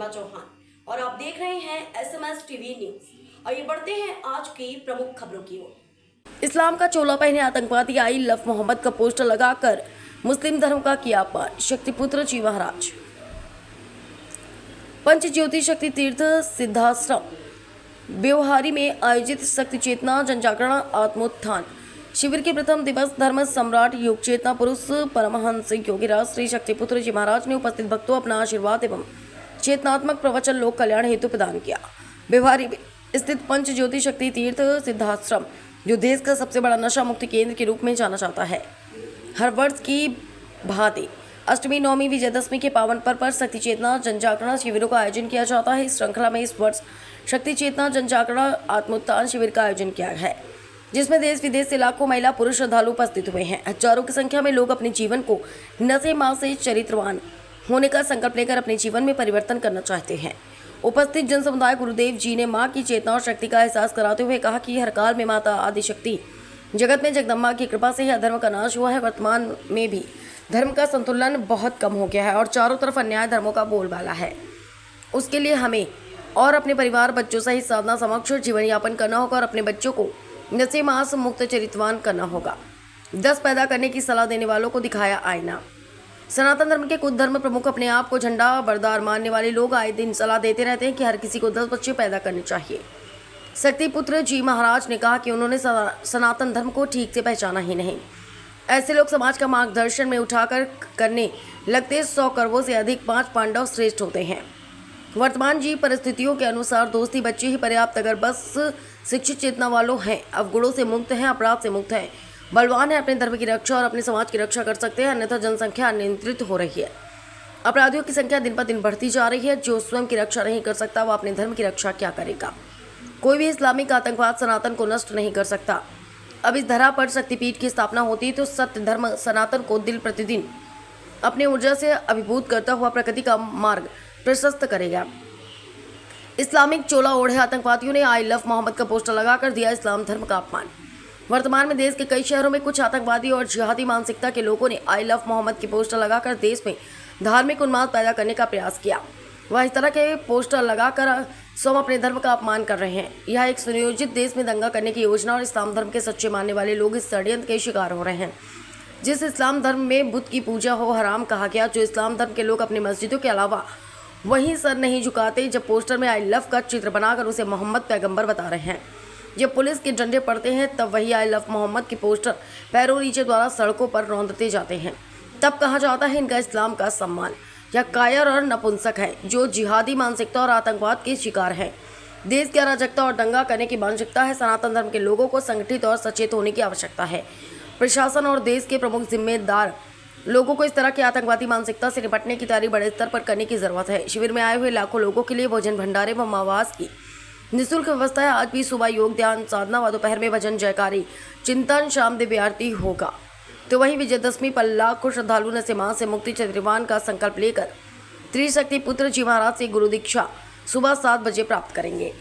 महिमा चौहान और आप देख रहे हैं SMS टीवी न्यूज। आइए बढ़ते हैं आज की प्रमुख खबरों की ओर। इस्लाम का चोला पहने आतंकवादी आई लव मोहम्मद का पोस्टर लगाकर मुस्लिम धर्म का किया अपमान, शक्तिपुत्र जी महाराज। पंच ज्योति शक्ति तीर्थ सिद्धाश्रम ब्योहारी में आयोजित शक्ति चेतना जन जागरण आत्मोत्थान शिविर के प्रथम दिवस धर्म सम्राट योग चेतना पुरुष परमहंस योगीराज श्री शक्तिपुत्र जी महाराज ने उपस्थित भक्तों अपना आशीर्वाद एवं चेतनात्मक प्रवचन लोक कल्याण हेतु प्रदान किया। ब्योहारी स्थित पंच ज्योति शक्ति तीर्थ सिद्धाश्रम, जो देश का सबसे बड़ा नशा मुक्ति केंद्र के रूप में जाना जाता है, हर वर्ष की भांति अष्टमी, नवमी, विजयदशमी के पावन पर्व पर शक्ति चेतना जन जागरण शिविरों का आयोजन किया जाता है। इस श्रृंखला में इस वर्ष शक्ति चेतना जन जागरण आत्मोत्थान शिविर का आयोजन किया है, जिसमें देश विदेश से लाखों महिला पुरुष श्रद्धालु उपस्थित हुए हैं। हजारों की संख्या में लोग अपने जीवन को नशे मां से चरित्रवान होने का संकल्प लेकर अपने जीवन में परिवर्तन करना चाहते हैं। उपस्थित जन समुदाय गुरुदेव जी ने मां की चेतना और शक्ति का एहसास कराते हुए कहा कि हर काल में माता आदि शक्ति जगत में जगदम्बा की कृपा से ही अधर्म का नाश हुआ है। वर्तमान में भी धर्म का संतुलन बहुत कम हो गया है और चारों तरफ अन्याय धर्मों का बोलबाला है। उसके लिए हमें और अपने परिवार बच्चों सहित साधना समक्ष जीवन यापन करना होगा और अपने बच्चों को नशे मांस मुक्त चरित्रवान करना होगा। 10 पैदा करने की सलाह देने वालों को दिखाया आईना। सनातन धर्म के कुछ धर्म प्रमुख अपने आप को झंडा बरदार मानने वाले लोग आए दिन सलाह देते रहते हैं कि हर किसी को 10 बच्चे पैदा करने चाहिए। शक्तिपुत्र जी महाराज ने कहा कि उन्होंने सनातन धर्म को ठीक से पहचाना ही नहीं। ऐसे लोग समाज का मार्गदर्शन में उठाकर करने लगते 100 करोड़ से अधिक 5 पांडव श्रेष्ठ होते हैं। वर्तमान जी परिस्थितियों के अनुसार दोस्ती बच्चे ही पर्याप्त, अगर बस शिक्षित चेतना वालों हैं, अवगुणों से मुक्त हैं, अपराध से मुक्त हैं, बलवान है, अपने धर्म की रक्षा और अपने समाज की रक्षा कर सकते हैं। अन्यथा जनसंख्या नियंत्रित हो रही है। अपराधियों की संख्या दिन पर दिन बढ़ती जा रही है। जो स्वयं की रक्षा नहीं कर सकता वह अपने धर्म की रक्षा क्या करेगा। कोई भी इस्लामिक आतंकवाद सनातन को नष्ट नहीं कर सकता। अब इस धरा पर शक्तिपीठ की स्थापना होती तो सत्य धर्म सनातन को दिन प्रतिदिन अपनी ऊर्जा से अभिभूत करता हुआ प्रकृति का मार्ग प्रशस्त करेगा। इस्लामिक चोला ओढ़े आतंकवादियों ने आई लव मोहम्मद का पोस्टर लगाकर दिया इस्लाम धर्म का अपमान। वर्तमान में देश के कई शहरों में कुछ आतंकवादी और जिहादी मानसिकता के लोगों ने आई लव मोहम्मद के पोस्टर लगाकर देश में धार्मिक उन्माद पैदा करने का प्रयास किया। वह इस तरह के पोस्टर लगाकर स्वयं अपने धर्म का अपमान कर रहे हैं। यह एक सुनियोजित देश में दंगा करने की योजना और इस्लाम धर्म के सच्चे मानने वाले लोग इस षड्यंत्र के शिकार हो रहे हैं। जिस इस्लाम धर्म में बुद्ध की पूजा हो हराम कहा गया, जो इस्लाम धर्म के लोग अपने मस्जिदों के अलावा वहीं सर नहीं झुकाते, जब पोस्टर में आई लव का चित्र बनाकर उसे मोहम्मद पैगंबर बता रहे हैं। जब पुलिस के डंडे पड़ते हैं तब वही आई लव मोहम्मद के पोस्टर पैरों नीचे द्वारा सड़कों पर रौंदते जाते हैं। तब कहा जाता है इनका इस्लाम का सम्मान। यह कायर और नपुंसक है जो जिहादी मानसिकता और आतंकवाद के शिकार है। देश की अराजकता और दंगा करने की मानसिकता है। सनातन धर्म के लोगों को संगठित और सचेत होने की आवश्यकता है। प्रशासन और देश के प्रमुख जिम्मेदार लोगों को इस तरह की आतंकवादी मानसिकता से निपटने की तैयारी बड़े स्तर पर करने की जरूरत है। शिविर में आए हुए लाखों लोगों के लिए भोजन भंडारे व आवास की निःशुल्क व्यवस्था है। आज भी सुबह योग, ध्यान, साधना व दोपहर में भजन, जयकारी, चिंतन, शाम दिव्य आरती होगा। तो वहीं विजयदशमी पर लाखों श्रद्धालु नशे मां से मुक्ति चरित्रवान का संकल्प लेकर त्रिशक्ति पुत्र जी महाराज से गुरु दीक्षा सुबह 7 बजे प्राप्त करेंगे।